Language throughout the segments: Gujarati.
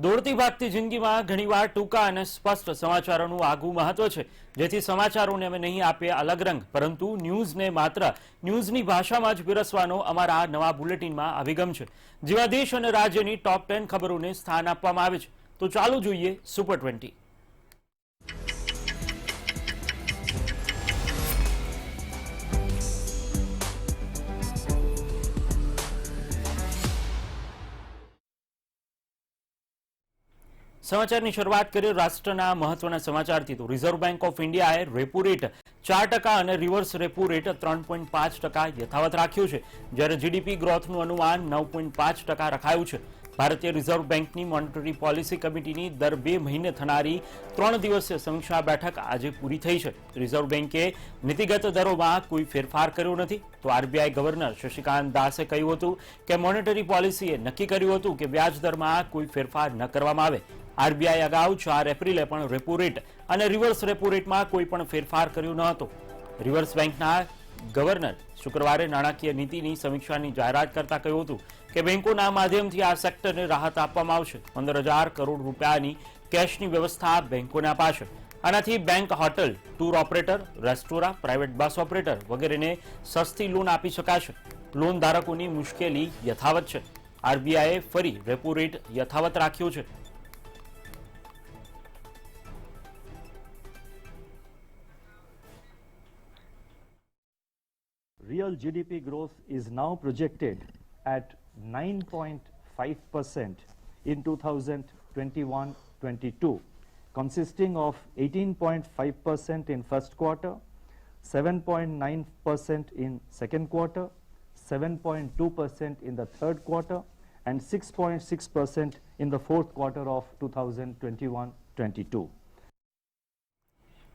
દોડતી ભાગતી જિંદગીમાં ઘણીવાર ટૂંકા અને સ્પષ્ટ સમાચારોનું આગવું મહત્વ છે, જેથી સમાચારોને અમે નહીં આપીએ અલગ રંગ, પરંતુ ન્યૂઝને માત્ર ન્યૂઝની ભાષામાં જ પીરસવાનો અમારા નવા બુલેટિનમાં અભિગમ છે, જેમાં દેશ અને રાજ્યની ટોપ 10 ખબરોને સ્થાન આપવામાં આવે છે। તો ચાલો જોઈએ સુપર 20। समाचार की शुरुआत करिए राष्ट्रना महत्वना समाचारथी। तो रिजर्व बैंक ऑफ इंडियाए रेपो रेट 4% और रिवर्स रेपो रेट 3.5% यथावत राख्यो छे, ज्यारे जीडीपी ग्रोथनुं अनुमान 9.5% रखायुं छे। भारतीय रिजर्व बैंकनी मॉनिटरी पॉलिसी कमिटीनी दर 2 महीने थनारी 3 दिवसीय समीक्षा बैठक आज पूरी थई छे। रिजर्व बैंके नीतिगत दरोमां कोई फेरफार कर्यो नथी। तो आरबीआई गवर्नर शशिकांत दासे कह्युं हतुं के मॉनिटरी पॉलिसीए नक्की कर्युं हतुं के व्याज दरमां कोई फेरफार न करवामां आवे। आरबीआई अगाऊ 4 एप्रिले पण रेपो रेट और रिवर्स रेपो रेट में कोई पण फेरफार कर्यो न हतो। रिवर्स बैंकना गवर्नर शुक्रवारे नाणाकीय नीतिनी समीक्षानी जाहेरात करता कह्युं हतुं के बैंकोना माध्यमथी आ सेक्टरने राहत आपवामां आवशे। 15,000 करोड़ रूपियानी केशनी व्यवस्था बैंकोने अपाशे। आनाथी bank, hotel, tour operator, restaurant, private bus operator वगैरेने सस्ती लोन आपी शकाशे। लोन धारकोनी मुश्केली यथावत छे। आरबीआईए फरी रेपो रेट यथावत राख्यो छे। Real GDP growth is now projected at 9.5% in 2021-22, consisting of 18.5% in first quarter, 7.9% in second quarter, 7.2% in the third quarter, and 6.6% in the fourth quarter of 2021-22.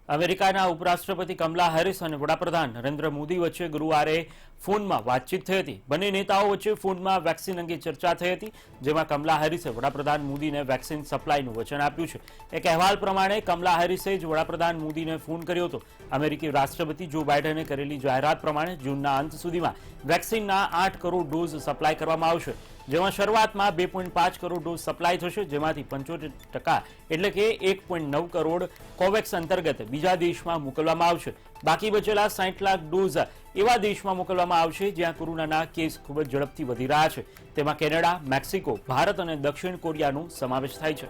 Americana उपराष्ट्रपति कमला हेरिस और वडाप्रधान नरेन्द्र मोदी वच्चे गुरुवारे फोन में बातचीत थई हती। बने नेताओं वच्चे फोन में वेक्सिन अंगे चर्चा थई हती, जेमां कमला हेरिसे वडाप्रधान मोदी ने वेक्सिन सप्लायनुं वचन आप्युं छे। एक अहेवाल प्रमाणे कमला हेरिसे ज वडाप्रधान मोदी ने फोन कर्यो हतो। अमेरिकी राष्ट्रपति जो बाइडने करेली जाहेरात प्रमाणे जूनना अंत सुधीमां वेक्सिनना 8 करोड़ डोज सप्लाय करवामां आवशे, जेमां शरूआतमां 2.5 करोड़ डोज सप्लाय थशे, जेमांथी 75% एटले के 1.9 करोड़ कोवेक्स अंतर्गत बीजा देशमां मोकलवामां आवशे। बाकी बचेला 60 लाख डोज एवा देशमां मोकलवामां आवशे ज्यां कोरोनाना केस खूब ज झड़पथी वधी रह्या छे। तेमां केनेडा, मेक्सिको, भारत और दक्षिण कोरियानो समावेश थाय छे।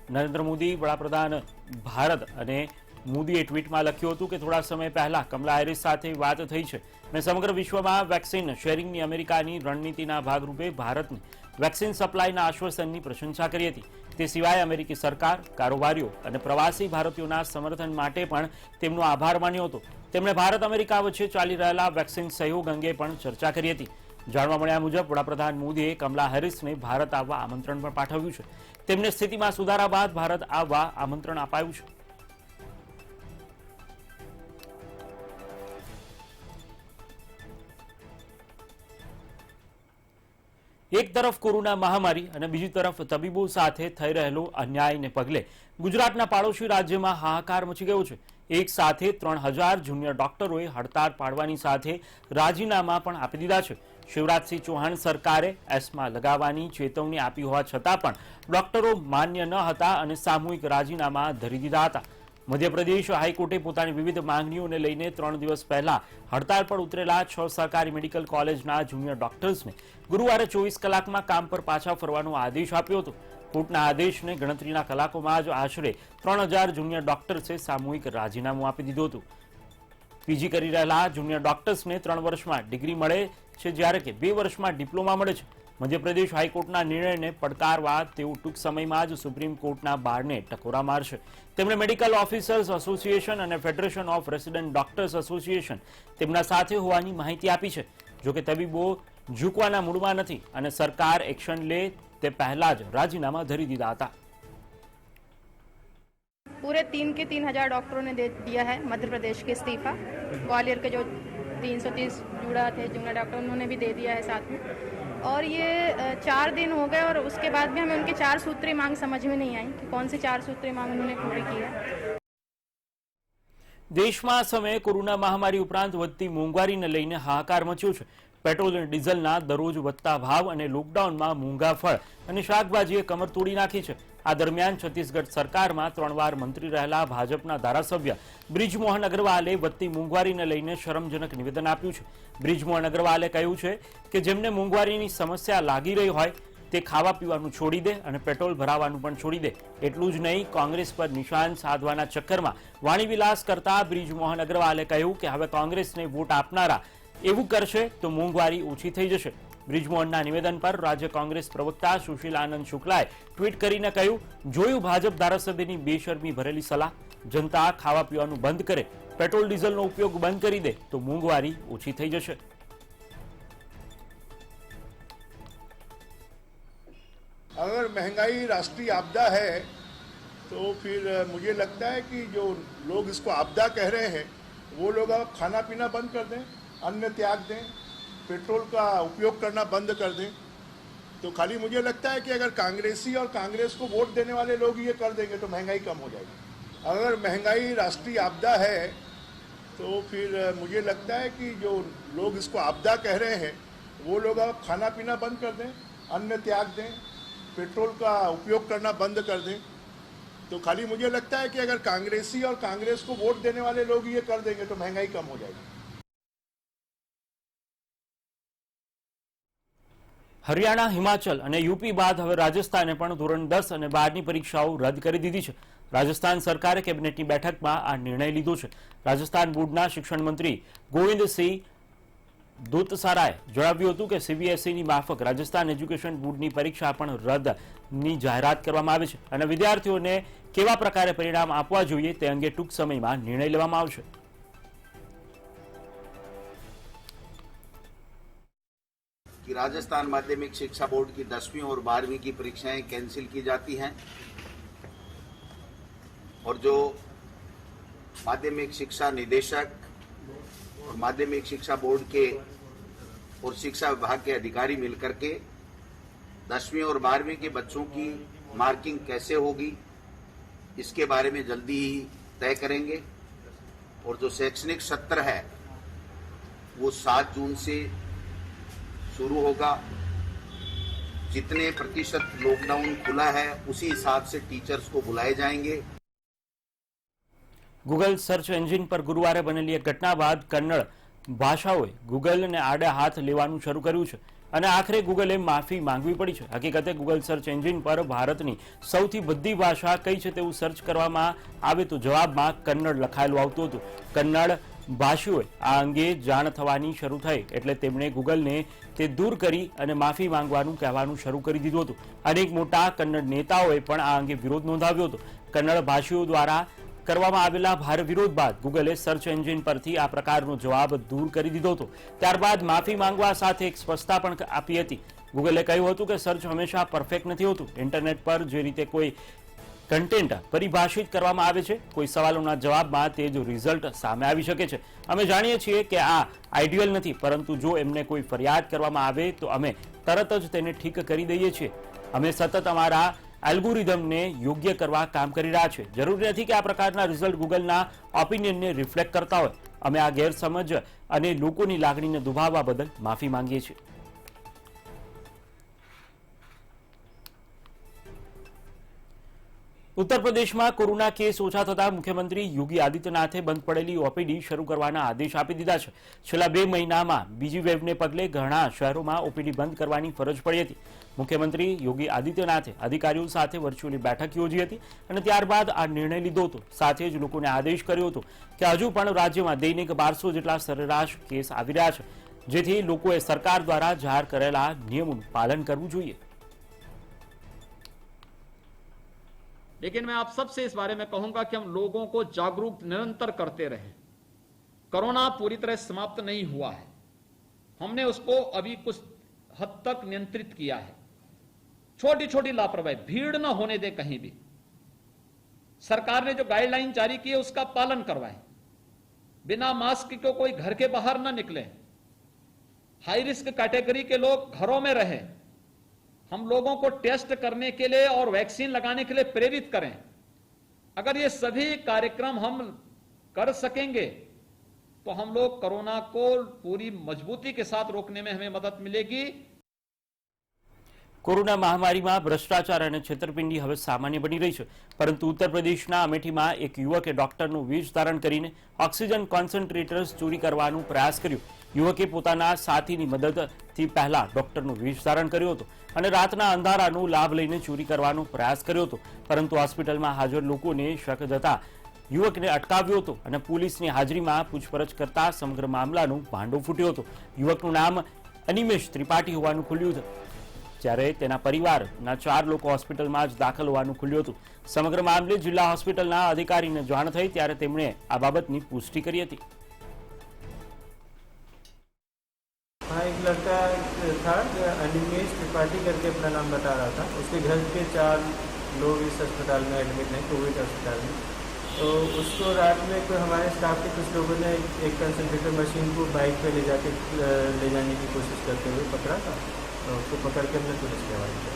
नरेन्द्र मोदी वडाप्रधान भारत અને મોદીએ ટ્વીટમાં લખ્યું હતું કે થોડા સમય પહેલા કમલા હેરિસ સાથે વાત થઈ છે। મેં સમગ્ર વિશ્વમાં વેક્સિન શેરિંગની અમેરિકાની રણનીતિના ભાગરૂપે ભારતને વેક્સિન સપ્લાયના આશ્વાસનની પ્રશંસા કરી હતી। તે સિવાય અમેરિકી સરકાર, કારોબારીઓ અને પ્રવાસી ભારતીયોના સમર્થન માટે પણ તેમનો આભાર માન્યો હતો। તેમણે ભારત અમેરિકા વચ્ચે ચાલી રહેલા વેક્સિન સહયોગ અંગે પણ ચર્ચા કરી હતી। જાણવા મળ્યા મુજબ વડાપ્રધાન મોદીએ કમલા હેરિસને ભારત આવવા આમંત્રણ પણ પાઠવ્યું છે। તેમને સ્થિતિમાં સુધારા બાદ ભારત આવવા આમંત્રણ અપાયું છે। एक तरफ कोरोना महामारी और बीजी तरफ तबीबों साथे थई रहेलो अन्याय ने पगले गुजरातना पाड़ोशी राज्य में हाहाकार मची गयो छे। एक साथे 3000 जूनियर डॉक्टरोए हड़ताल पाड़वानी साथे राजीनामा पण आपी दीधा छे। शिवराजसिंह चौहान सरकारे एस्मा लगावानी चेतवणी आपी होवा छतां पण डॉक्टरो मान्य न हता अने सामूहिक राजीनामा धरी दीधा हता। मध्यप्रदेश हाईकोर्टे पोतानी विविध मांगणीओने लईने 3 दिवस पहला हड़ताल पर उतरेला 6 सरकारी मेडिकल कॉलेजना जूनियर डॉक्टर्सने गुरुवारे 24 कलाकमां काम पर पाछा फरवानो आदेश आप्यो हतो। कोर्टना आदेशने गणतरीना कलाकोमां ज आशरे 3000 जूनियर डॉक्टर्से सामूहिक राजीनामुं आपी दीधुं हतुं। पीजी करी रहेला जूनियर डॉक्टर्सने 3 वर्षमां डिग्री मळे छे, ज्यारे के 2 वर्षमां डिप्लोमा मळे छे। मध्यप्रदेश हाईकोर्टना निर्णयने પડકારવા તેઓ ટૂંક સમયમાં જ સુપ્રીમ કોર્ટના બારને ટકોરા મારશે। તેમણે મેડિકલ ઓફિસર્સ એસોસિએશન અને federation of resident doctors association તેમના સાથે હોવાની માહિતી આપી છે। જો કે તબીબો ઝૂકવાના મૂડમાં નથી અને સરકાર એક્શન લે તે પહેલા જ રાજીનામા ધરી દીધા હતા। पूरे 3,000 डॉक्टरों ने दे दिया है मध्य प्रदेश के इस्तीफा। ग्वालियर के जो 330 जुड़ा थे जूनियर डॉक्टर उन्होंने भी दे दिया है साथ में। और ये 4 दिन हो गए और उसके बाद भी हमें उनकी 4 सूत्री मांग समझ में नहीं आई कि कौन सी 4 सूत्री मांग उन्होंने पूरी की है। देश में आ समय कोरोना महामारी उपरांत વધતી મોંઘવારીને લઈને હાહાકાર મચ્યો છે। પેટ્રોલ અને ડીઝલના દરરોજ વધતા ભાવ અને લોકડાઉનમાં મોંઘા ફળ અને શાકભાજીએ કમર તોડી નાખી છે. આ દરમિયાન છત્તીસગઢ સરકારમાં 3 વાર મંત્રી રહેલા ભાજપના ધારાસભ્ય બ્રિજમોહન અગ્રવાલે વધતી મોંઘવારીને લઈને શરમજનક નિવેદન આપ્યું છે. બ્રિજમોહન અગ્રવાલે કહ્યું છે કે જેમને મોંઘવારીની સમસ્યા લાગી રહી હોય તે ખાવા પીવાનું છોડી દે અને પેટ્રોલ ભરાવાનું પણ છોડી દે. એટલું જ નહીં, કોંગ્રેસ પર નિશાન સાધવાના ચક્કરમાં વાણીવિલાસ કરતા બ્રિજમોહન અગ્રવાલે કહ્યું કે હવે કોંગ્રેસને વોટ આપનારા એવું કરશે તો મોંઘવારી ઓછી થઈ જશે. બ્રિજમોહનના નિવેદન પર રાજ્ય કોંગ્રેસ પ્રવક્તા સુશીલ આનંદ શુક્લાએ ટ્વીટ કરીને કહ્યું, જોયું ભાજપ ધારાસભ્યની બેશરમી ભરેલી સલાહ. જનતા ખાવા પીવાનું બંધ કરે, પેટ્રોલ ડીઝલનો ઉપયોગ બંધ કરી દે તો મોંઘવારી ઓછી થઈ જશે. अगर महंगाई राष्ट्रीय आपदा है तो फिर मुझे लगता है कि जो लोग इसको आपदा कह रहे हैं वो लोग अब खाना पीना बंद कर दें, अन्न त्याग दें, पेट्रोल का उपयोग करना बंद कर दें. तो खाली मुझे लगता है कि अगर कांग्रेसी और कांग्रेस को वोट देने वाले लोग ये कर देंगे तो महंगाई कम हो जाएगी. अगर महंगाई राष्ट्रीय आपदा है तो फिर मुझे लगता है कि जो लोग इसको आपदा कह रहे हैं वो लोग अब खाना पीना बंद कर दें, अन्न त्याग दें, पेट्रोल का उपयोग करना बंद कर दें. तो खाली मुझे लगता है कि अगर कांग्रेसी और कांग्रेस को वोट देने वाले लोग ये कर देंगे तो महंगाई कम हो जाएगी. હરિયાણા, હિમાચલ અને યુપી બાદ હવે રાજસ્થાને પણ ધોરણ 10 અને 12ની પરીક્ષાઓ રદ કરી દીધી છે. રાજસ્થાન સરકારે કેબિનેટની બેઠકમાં આ નિર્ણય લીધો છે. રાજસ્થાન બોર્ડના શિક્ષણ મંત્રી ગોવિંદસિંહ દોતસારાએ જણાવ્યું હતું કે સીબીએસઈની માફક રાજસ્થાન એજ્યુકેશન બોર્ડની પરીક્ષા પણ રદની જાહેરાત કરવામાં આવી છે અને વિદ્યાર્થીઓને કેવા પ્રકારે પરિણામ આપવા જોઈએ તે અંગે ટૂંક સમયમાં નિર્ણય લેવામાં આવશે. कि राजस्थान माध्यमिक शिक्षा बोर्ड की 10वीं और 12वीं की परीक्षाएं कैंसिल की जाती हैं और जो माध्यमिक शिक्षा निदेशक और माध्यमिक शिक्षा बोर्ड के और शिक्षा विभाग के अधिकारी मिलकर के 10वीं और 12वीं के बच्चों की मार्किंग कैसे होगी इसके बारे में जल्दी ही तय करेंगे. और जो शैक्षणिक सत्र है वो 7 जून से शुरू होगा. जितने प्रतिशत लॉकडाउन खुला है उसी हिसाब से टीचर्स को बुलाए जाएंगे. ગૂગલ સર્ચ એન્જિન પર ગુરુવારે બનેલી એક ઘટના બાદ કન્નડ ભાષાઓએ ગૂગલને આડે હાથ લેવાનું શરૂ કર્યું છે અને આખરે ગૂગલે માફી માંગવી પડી છે. હકીકતે ગૂગલ સર્ચ એન્જિન પર ભારતની સૌથી બધી ભાષા કઈ છે તેવું સર્ચ કરવામાં આવે તો જવાબમાં કન્નડ લખાયેલું આવતું હતું. કન્નડ ભાષીઓએ આ અંગે જાણ થવાની શરૂ થઈ એટલે તેમણે ગૂગલને તે દૂર કરી અને માફી માંગવાનું કહેવાનું શરૂ કરી દીધું હતું. અનેક મોટા કન્નડ નેતાઓએ પણ આ અંગે વિરોધ નોંધાવ્યો હતો. કન્નડ ભાષીઓ દ્વારા કરવામાં આવેલા ભારે વિરોધ બાદ ગૂગલે સર્ચ એન્જિન પરથી આ પ્રકારનો જવાબ દૂર કરી દીધો હતો. ત્યારબાદ માફી માંગવા સાથે એક સ્પષ્ટતા પણ આપી હતી. ગૂગલે કહ્યું હતું કે સર્ચ હંમેશા પરફેક્ટ નથી હોતું. ઇન્ટરનેટ પર જે રીતે કોઈ કન્ટેન્ટ પરિભાષિત કરવામાં આવે છે, કોઈ સવાલોના જવાબમાં તે જ રિઝલ્ટ સામે આવી શકે છે. અમે જાણીએ છીએ કે આ આઈડિયલ નથી, પરંતુ જો એમને કોઈ ફરિયાદ કરવામાં આવે તો અમે તરત જ તેને ઠીક કરી દઈએ છીએ. અમે સતત અમારા એલ્ગોરિધમને યોગ્ય કરવા કામ કરી રહ્યા છે. જરૂરી નથી કે આ પ્રકારના રિઝલ્ટ ગૂગલના ઓપિનિયનને રિફ્લેક્ટ કરતા હોય. અમે આ ગેરસમજ અને લોકોની લાગણીને દુભાવવા બદલ માફી માંગીએ છીએ. ઉત્તર પ્રદેશમાં કોરોના કેસ ઓછા થતા મુખ્યમંત્રી યોગી આદિત્યનાથે બંધ પડેલી ઓપીડી શરૂ કરવાના આદેશ આપી દીધા છે. છેલ્લા 2 મહિનામાં બીજી વેવને પગલે ઘણા શહેરોમાં ઓપીડી બંધ કરવાની ફરજ પડી હતી. મુખ્યમંત્રી યોગી આદિત્યનાથે અધિકારીઓ સાથે વર્ચ્યુઅલી બેઠક યોજી હતી અને ત્યારબાદ આ નિર્ણય લીધો હતો. સાથે જ લોકોને આદેશ કર્યો હતો કે હજુ પણ રાજ્યમાં દૈનિક 1200 જેટલા સરેરાશ કેસ આવી રહ્યા છે, જેથી લોકોએ સરકાર દ્વારા જાહેર કરેલા નિયમોનું પાલન કરવું જોઈએ. लेकिन मैं आप सबसे इस बारे में कहूंगा कि हम लोगों को जागरूक निरंतर करते रहे. कोरोना पूरी तरह समाप्त नहीं हुआ है. हमने उसको अभी कुछ हद तक नियंत्रित किया है. छोटी छोटी लापरवाही, भीड़ न होने दे कहीं भी. सरकार ने जो गाइडलाइन जारी की है उसका पालन करवाएं. बिना मास्क के कोई घर के बाहर न निकले. हाई रिस्क कैटेगरी के लोग घरों में रहें. हम लोगों को टेस्ट करने के लिए और वैक्सीन लगाने के लिए प्रेरित करें. अगर ये सभी कार्यक्रम हम कर सकेंगे तो हम लोग कोरोना को पूरी मजबूती के साथ रोकने में हमें मदद मिलेगी। કોરોના મહામારીમાં ભ્રષ્ટાચાર અને છેતરપિંડી હવે સામાન્ય બની રહી છે, પરંતુ ઉત્તર પ્રદેશના અમેઠીમાં એક યુવકે ડોક્ટરનું વેશ ધારણ કરીને ઓક્સિજન કોન્સન્ટ્રેટર્સ ચોરી કરવાનો પ્રયાસ કર્યો. યુવકે પોતાના સાથીની મદદથી પહેલા ડોક્ટરનું વેશ ધારણ કર્યો હતો અને રાતના અંધારાનો લાભ લઈને ચોરી કરવાનો પ્રયાસ કર્યો હતો, પરંતુ હોસ્પિટલમાં હાજર લોકોને શક જતા યુવકને અટકાવ્યો હતો અને પોલીસની હાજરીમાં પૂછપરછ કરતા સમગ્ર મામલાનો ભાંડો ફૂટ્યો હતો. યુવકનું નામ અનિમેશ ત્રિપાઠી હોવાનું ખુલ્યું હતું, જ્યારે તેના પરિવારના 4 લોકો હોસ્પિટલમાં જ દાખલ હોવાનું ખુલ્યું હતું. સમગ્ર મામલે જિલ્લા હોસ્પિટલના અધિકારીને જાણ થઈ ત્યારે તેમણે આ બાબતની પુષ્ટિ કરી હતી. हाँ, एक लड़का था अनिमेश त्रिपाठी करके अपना नाम बता रहा था। उसके घर के 4 लोग इस अस्पताल में एडमिट हैं, कोविड अस्पताल में। तो उसको रात में कोई हमारे स्टाफ के कुछ लोगों ने एक कंसंट्रेटर मशीन को बाइक पे ले जाने की कोशिश करते हुए पकड़ा था, तो उसको पकड़ के हमने पुलिस के हवाले किया।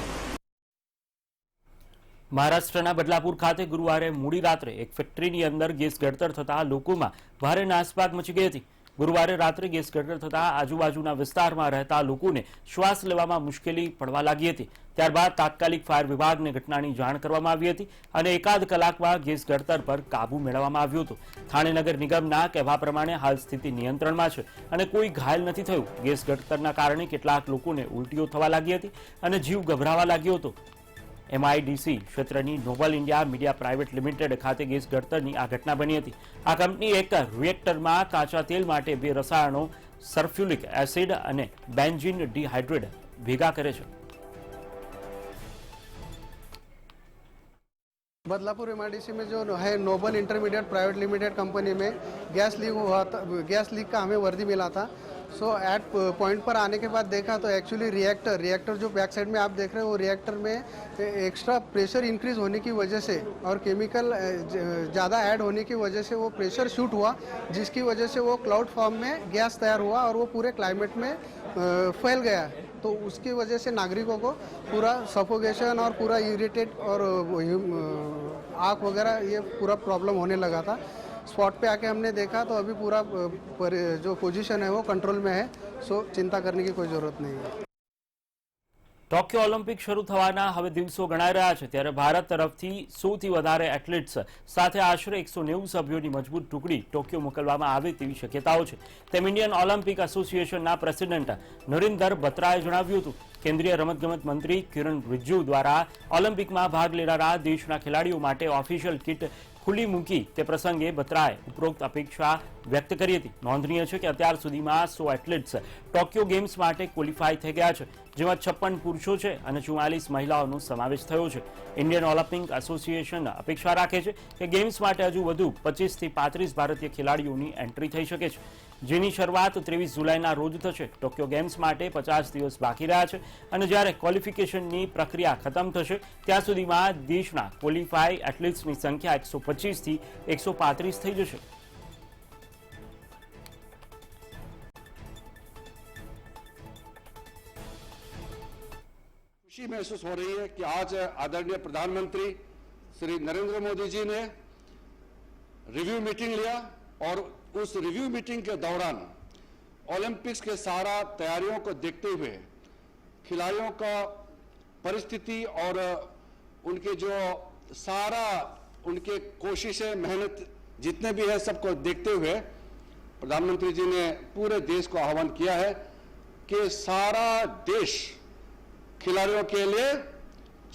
મહારાષ્ટ્રના બદલાપુર ખાતે ગુરુવારે મોડી રાત્રે એક ફેક્ટરીની અંદર ગેસ ગળતર થતા લોકોમાં ભારે નાસભાગ મચી ગઈ હતી. ગુરુવારે રાત્રે ગેસ ગળતર થતા આજુબાજુના વિસ્તારમાં રહેતા લોકોને શ્વાસ લેવામાં મુશ્કેલી પડવા લાગી હતી. ત્યારબાદ તાત્કાલિક ફાયર વિભાગને ઘટનાની જાણ કરવામાં આવી હતી અને એકાદ કલાકમાં ગેસ ગળતર પર કાબુ મેળવવામાં આવ્યો હતો. થાણે નગર નિગમના કહેવા પ્રમાણે હાલ સ્થિતિ નિયંત્રણમાં છે અને કોઈ ઘાયલ નથી થયું. ગેસ ગળતરના કારણે કેટલાક લોકોને ઉલટીઓ થવા લાગી હતી અને જીવ ગભરાવા લાગ્યો હતો. MIDC ક્ષેત્રની Noble India media private limited ખાતે ગેસ ગળતરની આ ઘટના બની હતી. આ કંપની એક રિએક્ટરમાં કાચા તેલ માટે 2 રસાયણો સલ્ફ્યુરિક એસિડ અને બેન્ઝીન ડિહાઇડ્રેટ ભેગા કરે છે. बदलापुर MIDC में जो है Noble intermediate private limited company में गैस लीक हुआ था। गैस लीक का हमें वर्दी मिला था। सो एट पॉइंट पर आने के बाद देखा तो एक्चुअली रिएक्टर जो बैक साइड में आप देख रहे हैं वो रिएक्टर में एक्स्ट्रा प्रेशर इंक्रीज होने की वजह से और केमिकल ज़्यादा ऐड होने की वजह से वो प्रेशर शूट हुआ, जिसकी वजह से वो क्लाउड फॉर्म में गैस तैयार हुआ और वो पूरे क्लाइमेट में फैल गया। तो उसकी वजह से नागरिकों को पूरा सफोकेशन और पूरा इरिटेट और आँख वगैरह ये पूरा प्रॉब्लम होने लगा था। स्पॉट पे आके हमने देखा तो अभी पूरा जो पोजीशन है वो कंट्रोल में है। सो चिंता करने की कोई ज़रूरत नहीं है। ટોક્યો ઓલિમ્પિક શરૂ થવાના હવે દિવસો ગણાઈ રહ્યા છે, ત્યારે ભારત તરફથી સૌથી વધારે એથ્લેટ્સ સાથે આશરે 190 સભ્યોની મજબૂત ટુકડી ટોક્યો મોકલવામાં આવે તેવી શક્યતાઓ છે, તેમ ઇન્ડિયન ઓલિમ્પિક એસોસિએશનના પ્રેસિડેન્ટ નરિન્દર બત્રાએ જણાવ્યું હતું. કેન્દ્રીય રમતગમત મંત્રી કિરણ રિજિજુ દ્વારા ઓલિમ્પિકમાં ભાગ લેનારા દેશના ખેલાડીઓ માટે ઓફિશિયલ કિટ ખુલ્લી મૂકી તે પ્રસંગે બત્રાએ ઉપરોક્ત અપેક્ષા વ્યક્ત કરી હતી. નોંધનીય છે કે અત્યાર સુધીમાં 100 એથ્લેટ્સ ટોક્યો ગેમ્સ માટે ક્વોલિફાય થઈ ગયા છે, જેમાં 56 પુરુષો છે અને 44 મહિલાઓનો સમાવેશ થયો છે. ઇન્ડિયન ઓલિમ્પિક એસોસિએશન અપેક્ષા રાખે છે કે ગેમ્સ માટે હજુ વધુ 25 થી 35 ભારતીય ખેલાડીઓની એન્ટ્રી થઈ શકે છે, જેની શરૂઆત 23 જુલાઈના રોજ થશે. ટોક્યો ગેમ્સ માટે 50 દિવસ બાકી રહ્યા છે અને જ્યારે ક્વોલિફિકેશનની પ્રક્રિયા ખતમ થશે ત્યાં સુધીમાં દેશના ક્વોલિફાય એથ્લેટ્સની સંખ્યા 125 થી 135 થઈ જશે. खुशी महसूस हो रही है कि आज आदरणीय प्रधानमंत्री श्री नरेंद्र मोदी जी ने रिव्यू मीटिंग लिया और उस रिव्यू मीटिंग के दौरान ओलंपिक्स के सारा तैयारियों को देखते हुए खिलाड़ियों का परिस्थिति और उनके जो सारा उनके कोशिशें मेहनत जितने भी है सबको देखते हुए प्रधानमंत्री जी ने पूरे देश को आह्वान किया है कि सारा देश खिलाड़ियों के लिए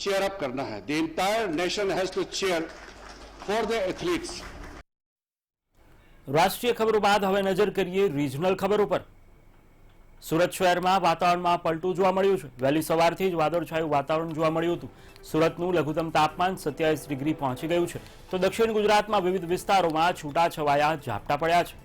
चेयर अप करना है. The entire nation has to cheer for the athletes. રાષ્ટ્રીય ખબરો બાદ હવે નજર કરીએ રિજનલ ખબરો પર. સુરત શહેરમાં વાતાવરણમાં પલટું જોવા મળ્યું છે. વહેલી સવારથી જ વાદળછાયું વાતાવરણ જોવા મળ્યું હતું. સુરતનું લઘુત્તમ તાપમાન 27 ડિગ્રી પહોંચી ગયું છે, તો દક્ષિણ ગુજરાતમાં વિવિધ વિસ્તારોમાં છૂટાછવાયા ઝાપટા પડ્યા છે.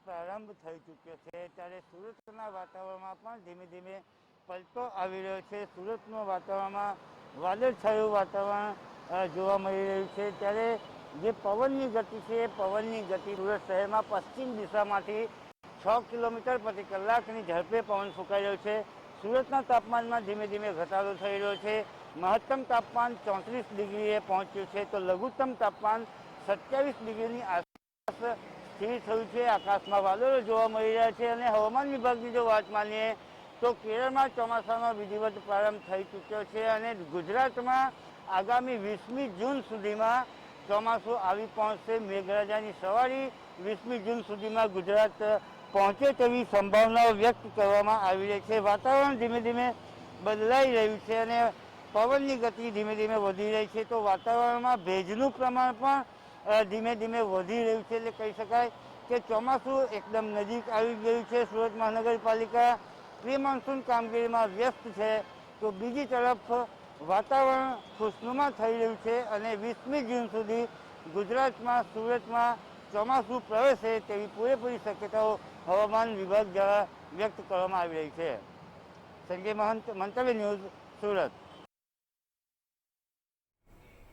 પ્રારંભ થઈ ચૂક્યો છે, ત્યારે સુરતના વાતાવરણમાં પણ ધીમે ધીમે પલટો આવી રહ્યો છે. સુરતનું વાતાવરણમાં વાદળછાયું વાતાવરણ જોવા મળી રહ્યું છે, ત્યારે જે પવનની ગતિ છે એ પવનની ગતિ સુરત શહેરમાં પશ્ચિમ દિશામાંથી 6 કિલોમીટર પ્રતિ કલાકની ઝડપે પવન ફૂંકાઈ રહ્યો છે. સુરતના તાપમાનમાં ધીમે ધીમે ઘટાડો થઈ રહ્યો છે। મહત્તમ તાપમાન 34 ડિગ્રીએ પહોંચ્યું છે તો લઘુત્તમ તાપમાન 27 ડિગ્રીની આસપાસ સ્થિર થયું છે। આકાશમાં વાદળો જોવા મળી રહ્યા છે અને હવામાન વિભાગની જો વાત માનીએ તો કેરળમાં ચોમાસાનો વિધિવત પ્રારંભ થઈ ચૂક્યો છે અને ગુજરાતમાં આગામી 20મી જૂન સુધીમાં ચોમાસું આવી પહોંચશે। મેઘરાજાની સવારી 20મી જૂન સુધીમાં ગુજરાત પહોંચે તેવી સંભાવનાઓ વ્યક્ત કરવામાં આવી રહી છે। વાતાવરણ ધીમે ધીમે બદલાઈ રહ્યું છે અને પવનની ગતિ ધીમે ધીમે વધી રહી છે તો વાતાવરણમાં ભેજનું પ્રમાણ પણ ધીમે ધીમે વધી રહ્યું છે। એટલે કહી શકાય કે ચોમાસું એકદમ નજીક આવી ગયું છે। સુરત મહાનગરપાલિકા પ્રી મોન્સૂન કામગીરીમાં વ્યસ્ત છે તો બીજી તરફ વાતાવરણ ખુશનુમા થઈ રહ્યું છે અને 20મી જૂન સુધી ગુજરાતમાં સુરતમાં ચોમાસું પ્રવેશે તેવી પૂરેપૂરી શક્યતાઓ હવામાન વિભાગ દ્વારા વ્યક્ત કરવામાં આવી રહી છે। સંજય મહંત, મંતવ્ય ન્યૂઝ, સુરત।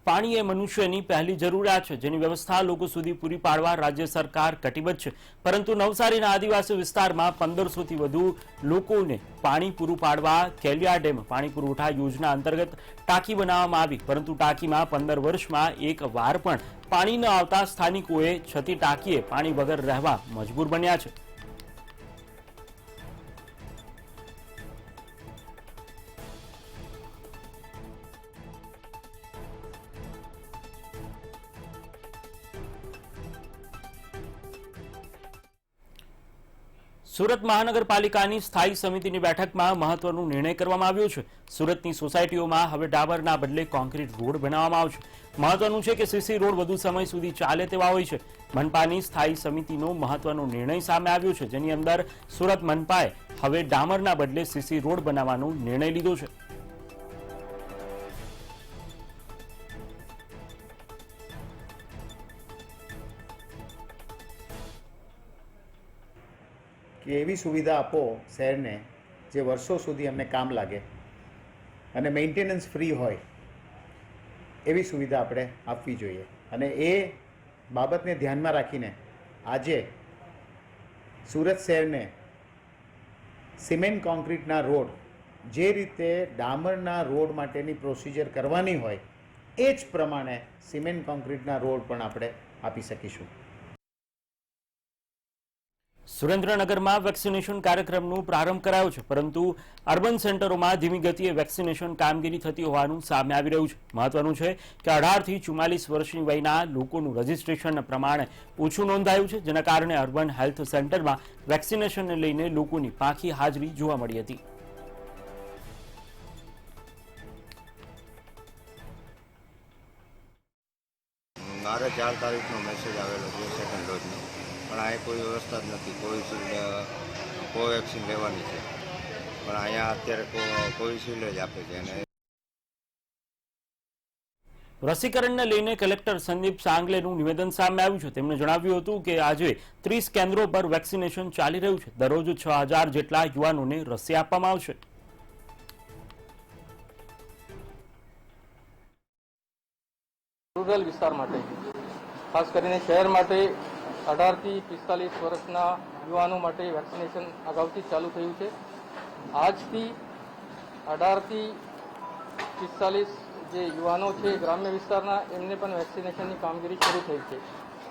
પાણી એ મનુષ્યની પહેલી જરૂરિયાત છે, જેની વ્યવસ્થા લોકો સુધી પૂરી પાડવા રાજ્ય સરકાર કટિબદ્ધ છે। પરંતુ નવસારીના આદિવાસી વિસ્તારમાં 1500થી વધુ લોકોને પાણી પૂરું પાડવા કેલિયા ડેમ પાણી પુરવઠા યોજના અંતર્ગત ટાંકી બનાવવામાં આવી, પરંતુ ટાંકીમાં 15 વર્ષમાં એક વાર પણ પાણી ન આવતા સ્થાનિકોએ છતી ટાંકીએ પાણી વગર રહેવા મજબૂર બન્યા છે। સુરત મહાનગરપાલિકાની સ્થાયી સમિતિની બેઠકમાં મહત્વનો નિર્ણય કરવામાં આવ્યો છે। સુરતની સોસાયટીઓમાં હવે ડામરના બદલે કોન્ક્રીટ રોડ બનાવવામાં આવશે। મહત્વનું છે કે સીસી રોડ વધુ સમય સુધી ચાલે તેવા હોય છે। મનપાની સ્થાયી સમિતિનો મહત્વનો નિર્ણય સામે આવ્યો છે, જેની અંદર સુરત મનપાએ હવે ડામરના બદલે સીસી રોડ બનાવવાનો નિર્ણય લીધો છે। કે એવી સુવિધા આપો શહેરને જે વર્ષો સુધી અમને કામ લાગે અને મેન્ટેનન્સ ફ્રી હોય એવી સુવિધા આપણે આપવી જોઈએ અને એ બાબતને ધ્યાનમાં રાખીને આજે સુરત શહેરને સિમેન્ટ કોન્ક્રીટના રોડ જે રીતે ડામરના રોડ માટેની પ્રોસિજર કરવાની હોય એ જ પ્રમાણે સિમેન્ટ કોન્ક્રીટના રોડ પણ આપણે આપી શકીશું। સુરેન્દ્રનગરમાં વેક્સિનેશન કાર્યક્રમનો પ્રારંભ કરાયો છે, પરંતુ અર્બન સેન્ટરોમાં ધીમી ગતિએ વેક્સિનેશન કામગીરી થતી હોવાનું સામે આવી રહ્યું છે। મહત્વનું છે કે 18થી 44 વર્ષની વયના લોકોનું રજીસ્ટ્રેશન પ્રમાણે ઓછું નોંધાયું છે, જેના કારણે અર્બન હેલ્થ સેન્ટરમાં વેક્સિનેશનને લઈને લોકોની પાંખી હાજરી જોવા મળી હતી। મારે 4 તારીખનો મેસેજ આવેલો છે સેકન્ડ ડોઝનો, પણ અહીંયા કોઈ વ્યવસ્થા જ નથી। કોવેક્સિન લેવાની છે, પણ અહીંયા અત્યારે કોવિશિલ્ડ જ આપે છે અને રસીકરણને લઈને કલેક્ટર સંદીપ સાંગલેનું નિવેદન સામે આવ્યું છે। તેમણે જણાવ્યું હતું કે આજે 30 કેન્દ્રો પર વેક્સિનેશન ચાલી રહ્યું છે। દરરોજ 6000 જેટલા યુવાનોને રસી આપવામાં આવશે। રૂરલ વિસ્તાર માટે, ખાસ કરીને શહેર માટે 18થી 45 વર્ષના યુવાનો માટે વેક્સિનેશન અગાઉથી ચાલુ થયું છે। આજથી 18થી 45 જે યુવાનો છે ગ્રામ્ય વિસ્તારના એમને પણ વેક્સિનેશનની કામગીરી શરૂ થઈ છે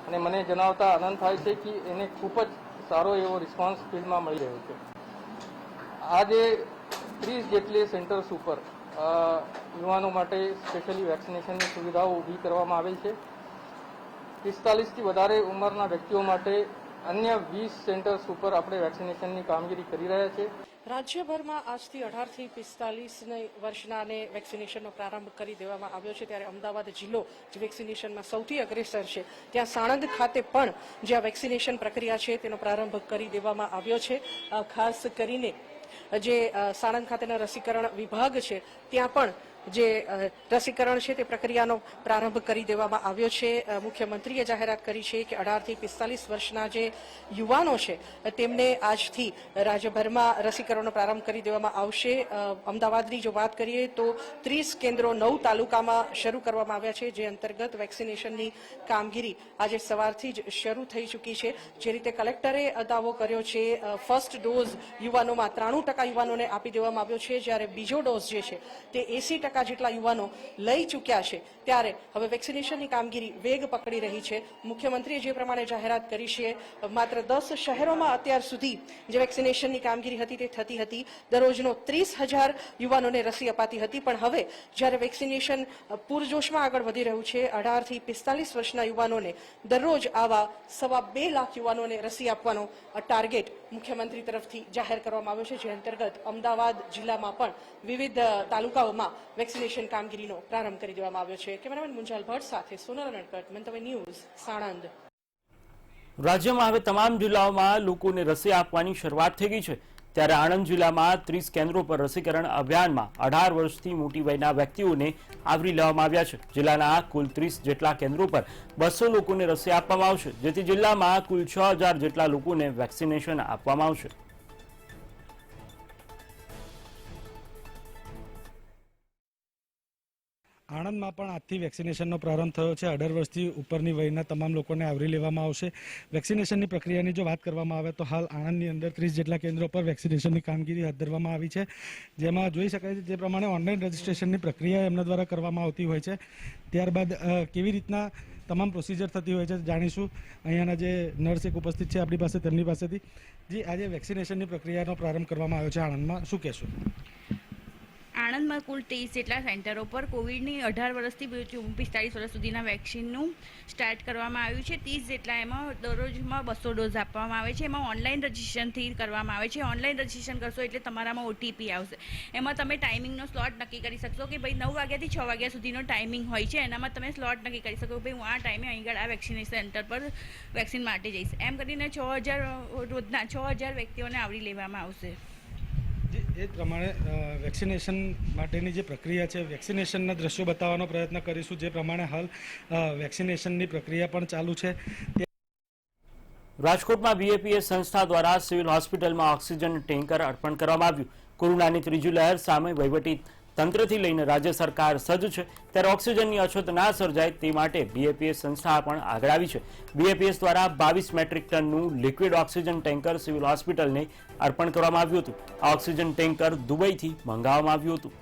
અને મને જણાવતા આનંદ થાય છે કે એને ખૂબ જ સારો એવો રિસ્પોન્સ ફિલ્ડમાં મળી રહ્યો છે। આજે 30 જેટલી સેન્ટર્સ ઉપર યુવાનો માટે સ્પેશિયલી વેક્સિનેશનની સુવિધાઓ ઊભી કરવામાં આવેલ છે। 45થી વધારે ઉંમરના વ્યક્તિઓ માટે અન્ય 20 સેન્ટર્સ ઉપર આપણે વેક્સિનેશનની કામગીરી કરી રહ્યા છીએ। રાજ્યભરમાં આજથી 18થી 45 વર્ષનાને વેક્સિનેશનનો પ્રારંભ કરી દેવામાં આવ્યો છે, ત્યારે અમદાવાદ જિલ્લો જે વેક્સિનેશનમાં સૌથી અગ્રેસર છે, ત્યાં સાણંદ ખાતે પણ જે આ વેક્સિનેશન પ્રક્રિયા છે તેનો પ્રારંભ કરી દેવામાં આવ્યો છે। ખાસ કરીને જે સાણંદ ખાતેના રસીકરણ વિભાગ છે ત્યાં પણ જે રસીકરણ છે તે પ્રક્રિયાનો પ્રારંભ કરી દેવામાં આવ્યો છે. મુખ્યમંત્રીએ જાહેરાત કરી છે કે 18 થી 45 વર્ષના જે યુવાનો છે તેમને આજથી રાજ્યભરમાં રસીકરણનો પ્રારંભ કરી દેવામાં આવશે. અમદાવાદની જો વાત કરીએ તો 30 કેન્દ્રો 9 તાલુકામાં શરૂ કરવામાં આવ્યા છે, જે અંતર્ગત વેક્સિનેશનની કામગીરી આજે સવારથી જ શરૂ થઈ ચૂકી છે. જે રીતે કલેક્ટરે દાવો કર્યો છે, ફર્સ્ટ ડોઝ યુવાનોમાં 93% યુવાનોને આપી દેવામાં આવ્યો છે, જ્યારે બીજો ડોઝ જે છે તે 80% જેટલા યુવાનો લઈ ચૂક્યા છે. ત્યારે હવે વેક્સિનેશનની કામગીરી વેગ પકડી રહી છે. મુખ્યમંત્રીએ જે પ્રમાણે જાહેરાત કરી છે, માત્ર 10 શહેરોમાં અત્યાર સુધી જે વેક્સિનેશનની કામગીરી હતી તે થતી હતી. દરરોજનો 30,000 યુવાનોને રસી અપાતી હતી, પણ હવે જ્યારે વેક્સિનેશન પૂરજોશમાં આગળ વધી રહ્યું છે, 18 થી 45 વર્ષના યુવાનોને દરરોજ આવા 2.25 લાખ યુવાનોને રસી આપવાનો ટાર્ગેટ મુખ્યમંત્રી તરફથી જાહેર કરવામાં આવ્યો છે, જે અંતર્ગત અમદાવાદ જિલ્લામાં પણ વિવિધ તાલુકાઓમાં વેક્સિનેશન કામગીરીનો પ્રારંભ કરી દેવામાં આવ્યો છે. કેમેરામેન મુંજાલ ભટ્ટ સાથે સોનલ નડકટ, મંતવ્ય ન્યૂઝ, સાણંદ. રાજ્યમાં હવે તમામ જિલ્લાઓમાં લોકોને રસી આપવાની શરૂઆત થઈ ગઈ છે. ત્યારે આણંદ જિલ્લામાં 30 કેન્દ્રો પર રસીકરણ અભિયાનમાં 18 વર્ષથી મોટી વયના વ્યક્તિઓને આવરી લેવામાં આવ્યા છે. જિલ્લાના કુલ 30 જેટલા કેન્દ્રો પર 200 લોકોને રસી આપવામાં આવશે, જેથી જિલ્લામાં કુલ 6000 જેટલા લોકોને વેક્સિનેશન આપવામાં આવશે. આણંદમાં પણ આજથી વેક્સિનેશનનો પ્રારંભ થયો છે. 18 વર્ષથી ઉપરની વયના તમામ લોકોને આવરી લેવામાં આવશે. વેક્સિનેશનની પ્રક્રિયાની જો વાત કરવામાં આવે તો હાલ આણંદની અંદર 30 જેટલા કેન્દ્રો પર વેક્સિનેશનની કામગીરી હાથ ધરવામાં આવી છે, જેમાં જોઈ શકાય છે જે પ્રમાણે ઓનલાઈન રજિસ્ટ્રેશનની પ્રક્રિયા એમના દ્વારા કરવામાં આવતી હોય છે. ત્યારબાદ કેવી રીતના તમામ પ્રોસિજર થતી હોય છે જાણીશું. અહીંયાના જે નર્સ એક ઉપસ્થિત છે આપણી પાસે, તેમની પાસેથી. જે આજે વેક્સિનેશનની પ્રક્રિયાનો પ્રારંભ કરવામાં આવ્યો છે આણંદમાં, શું કહેશો? આણંદમાં કુલ 30 જેટલા સેન્ટરો પર કોવિડની 18 વર્ષથી 45 વર્ષ સુધીના વેક્સિનનું સ્ટાર્ટ કરવામાં આવ્યું છે. 30 જેટલા એમાં દરરોજમાં 200 ડોઝ આપવામાં આવે છે. એમાં ઓનલાઈન રજિસ્ટ્રેશનથી કરવામાં આવે છે. ઓનલાઈન રજિસ્ટ્રેશન કરશો એટલે તમારામાં OTP આવશે. એમાં તમે ટાઈમિંગનો સ્લોટ નક્કી કરી શકશો કે ભાઈ 9 વાગ્યાથી 6 વાગ્યા સુધીનો ટાઈમિંગ હોય છે. એનામાં તમે સ્લોટ નક્કી કરી શકો કે ભાઈ હું આ ટાઈમે અહીં આગળ આ વેક્સિનેશન સેન્ટર પર વેક્સિન માટે જઈશ. એમ કરીને 6000 રોજના 6000 વ્યક્તિઓને આવરી લેવામાં આવશે. એ જ પ્રમાણે વેક્સિનેશન માટેની જે પ્રક્રિયા છે, વેક્સિનેશનના દ્રશ્યો બતાવવાનો પ્રયત્ન કરીશું. જે પ્રમાણે હાલ વેક્સિનેશનની પ્રક્રિયા પણ ચાલુ છે. રાજકોટમાં BAPS સંસ્થા દ્વારા સિવિલ હોસ્પિટલમાં ઓક્સિજન ટેન્કર અર્પણ કરવામાં આવ્યું. કોરોનાની ત્રીજી લહેર સામે વહીવટી તંત્રથી લઈને રાજ્ય સરકાર સજ્જ છે, ત્યારે ઓક્સિજનની અછત ના સર્જાય તે માટે BAPS સંસ્થા પણ આગળ આવી છે. BAPS દ્વારા 22 મેટ્રિક ટનનું લિક્વિડ ઓક્સિજન ટેન્કર સિવિલ હોસ્પિટલને અર્પણ કરવામાં આવ્યું હતું. આ ઓક્સિજન ટેન્કર દુબઈથી મંગાવવામાં આવ્યું હતું.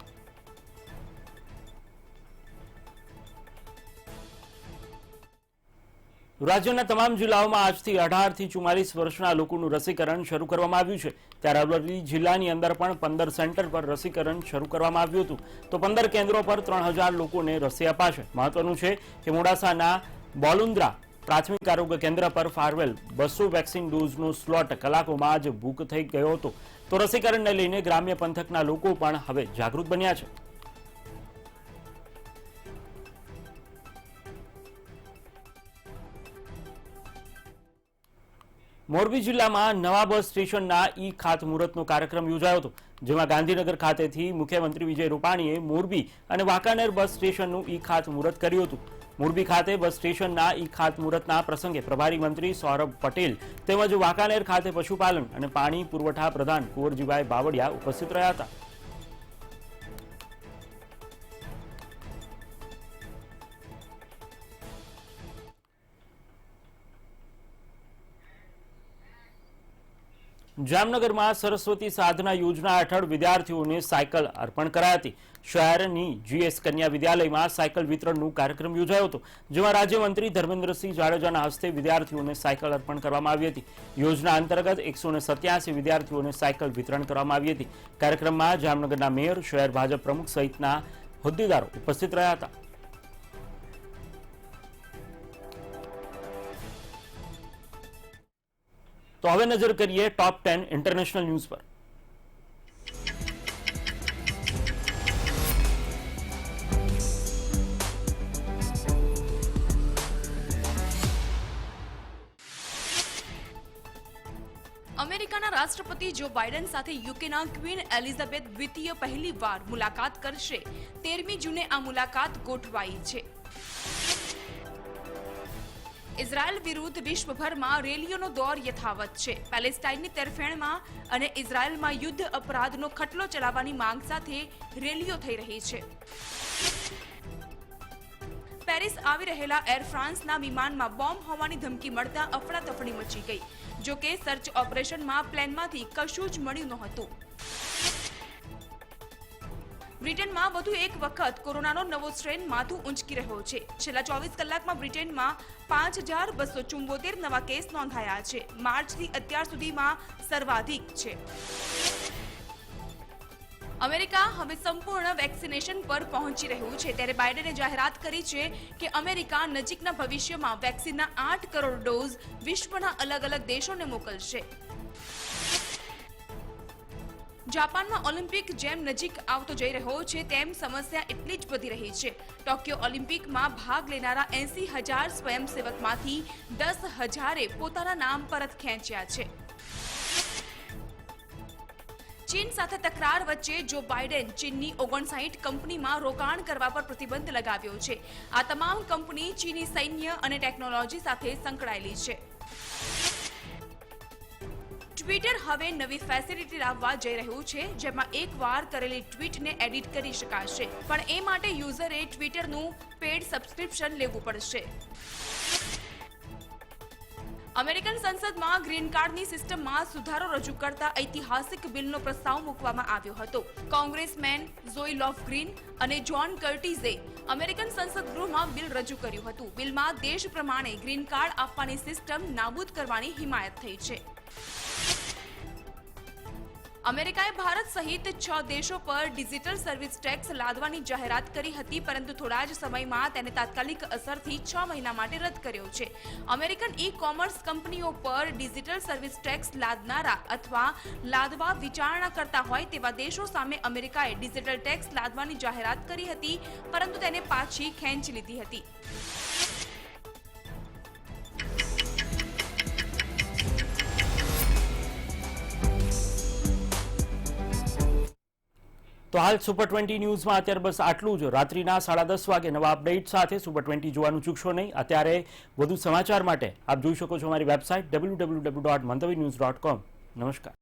રાજ્યના તમામ જિલ્લાઓમાં આજથી 18 થી 44 વર્ષના લોકોનું રસીકરણ શરૂ કરવામાં આવ્યું છે. ત્યારે અરવલ્લી જિલ્લાની અંદર પણ 15 સેન્ટર પર રસીકરણ શરૂ કરવામાં આવ્યું હતું. તો 15 કેન્દ્રો પર 3000 લોકોને રસી અપાશે. મહત્વનું છે કે મોડાસાના બોલુન્દ્રા પ્રાથમિક આરોગ્ય કેન્દ્ર પર ફાળવેલ 200 વેક્સિન ડોઝનો સ્લોટ કલાકોમાં જ બુક થઈ ગયો હતો. તો રસીકરણને લઈને ગ્રામ્ય પંથકના લોકો પણ હવે જાગૃત બન્યા છે. મોરબી જિલ્લામાં નવા બસ સ્ટેશનના ખાતમુહૂર્તનો કાર્યક્રમ યોજાયો હતો, જેમાં ગાંધીનગર ખાતેથી મુખ્યમંત્રી વિજય રૂપાણીએ મોરબી અને વાંકાનેર બસ સ્ટેશનનું ખાતમુહૂર્ત કર્યું હતું. મોરબી ખાતે બસ સ્ટેશનના ખાતમુહૂર્તના પ્રસંગે પ્રભારી મંત્રી સૌરભ પટેલ તેમજ વાંકાનેર ખાતે પશુપાલન અને પાણી પુરવઠા પ્રધાન કુંવરજીભાઈ બાવળિયા ઉપસ્થિત રહ્યા હતા. જામનગરમાં સરસ્વતી સાધના યોજના હેઠળ વિદ્યાર્થીઓને સાયકલ અર્પણ કરાઈ હતી. શહેરની GS કન્યા વિદ્યાલયમાં સાયકલ વિતરણનો કાર્યક્રમ યોજાયો હતો, જેમાં રાજ્યમંત્રી ધર્મેન્દ્રસિંહ જાડેજાના હસ્તે વિદ્યાર્થીઓને સાયકલ અર્પણ કરવામાં આવી હતી. યોજના અંતર્ગત 187 વિદ્યાર્થીઓને સાયકલ વિતરણ કરવામાં આવી હતી. કાર્યક્રમમાં જામનગરના મેયર, શહેર ભાજપ પ્રમુખ સહિતના હોદ્દેદારો ઉપસ્થિત રહ્યા હતા. તો હવે નજર કરીએ ટોપ 10 ઇન્ટરનેશનલ ન્યૂઝ પર. અમેરિકાના રાષ્ટ્રપતિ જો બાઇડન સાથે યુકેના ક્વીન એલિઝાબેથ દ્વિતીય પહેલીવાર મુલાકાત કરશે. 13મી જૂને આ મુલાકાત ગોઠવાઈ છે. ઇઝરાયલ વિરુદ્ધ વિશ્વભરમાં રેલીઓનો દોર યથાવત છે. પેલેસ્ટાઇનની તરફેણમાં અને ઇઝરાયલમાં યુદ્ધ અપરાધનો ખટલો ચલાવવાની માંગ સાથે રેલીઓ થઈ રહી છે. પેરિસ આવી રહેલા એર ફ્રાન્સના વિમાનમાં બોમ્બ હોવાની ધમકી મળતા અફડાતફડી મચી ગઈ. જો કે સર્ચ ઓપરેશનમાં પ્લેનમાંથી કશું જ મળ્યું નહોતું. બ્રિટનમાં વધુ એક વખત કોરોનાનો નવો સ્ટ્રેન માથું ઊંચકી રહ્યો છે. છેલ્લા 24 કલાકમાં બ્રિટનમાં 5274 નવા કેસ નોંધાયા છે. માર્ચથી અત્યાર સુધીમાં સર્વાધિક છે. અમેરિકા હવે સંપૂર્ણ વેક્સિનેશન પર પહોંચી રહ્યું છે. ત્યારે બાઇડને જાહેરાત કરી છે કે અમેરિકા નજીકના ભવિષ્યમાં વેક્સિનના 8 કરોડ ડોઝ વિશ્વના અલગ અલગ દેશોને મોકલશે. જાપાનમાં ઓલિમ્પિક જેમ નજીક આવતો જઈ રહ્યો છે તેમ સમસ્યા એટલી જ વધી રહી છે. ટોક્યો ઓલિમ્પિકમાં ભાગ લેનારા 80,000 સ્વયંસેવકમાંથી 10,000એ પોતાના નામ પરત ખેંચ્યા છે. ચીન સાથે તકરાર વચ્ચે જો બાઇડન ચીનની 59 કંપનીમાં રોકાણ કરવા પર પ્રતિબંધ લગાવ્યો છે. આ તમામ કંપની ચીની સૈન્ય અને ટેકનોલોજી સાથે સંકળાયેલી છે. ટ્વિટર હવે નવી ફેસિલિટી લાવવા જઈ રહ્યું છે, જેમાં એકવાર કરેલી ટ્વીટને એડિટ કરી શકાશે. પણ એ માટે યુઝરે ટ્વિટરનું પેડ સબસ્ક્રિપ્શન લેવું પડશે. અમેરિકન સંસદમાં ગ્રીન કાર્ડની સિસ્ટમમાં સુધારો રજૂ કરતા ઐતિહાસિક બિલનો પ્રસ્તાવ મૂકવામાં આવ્યો હતો. કોંગ્રેસમેન ઝોઈ લોફગ્રીન અને જ્હોન કર્ટિઝે અમેરિકન સંસદ ગૃહમાં બિલ રજૂ કર્યું હતું. બિલમાં દેશ પ્રમાણે ગ્રીન કાર્ડ આપવાની સિસ્ટમ નાબૂદ કરવાની હિમાયત થઈ છે. અમેરિકાએ ભારત સહિત 6 દેશો પર ડિજિટલ સર્વિસ ટેક્સ લાદવાની જાહેરાત કરી હતી, પરંતુ થોડા જ સમયમાં તેને તાત્કાલિક અસરથી 6 મહિના માટે રદ કર્યો છે. અમેરિકન ઈ-કોમર્સ કંપનીઓ પર ડિજિટલ સર્વિસ ટેક્સ લાદનારા અથવા લાદવા વિચારણા કરતા હોય તેવા દેશો સામે અમેરિકાએ ડિજિટલ ટેક્સ લાદવાની જાહેરાત કરી હતી, પરંતુ તેને પાછી ખેંચી લીધી હતી. તો હાલ સુપર 20 ન્યૂઝમાં અત્યારે બસ આટલું જ. રાત્રિના 10:30 વાગે નવા અપડેટ સાથે સુપર 20 જોવાનું ચૂકશો નહીં. અત્યારે વધુ સમાચાર માટે આપ જોઈ શકો છો અમારી વેબસાઇટ www.mantavinews.com. નમસ્કાર.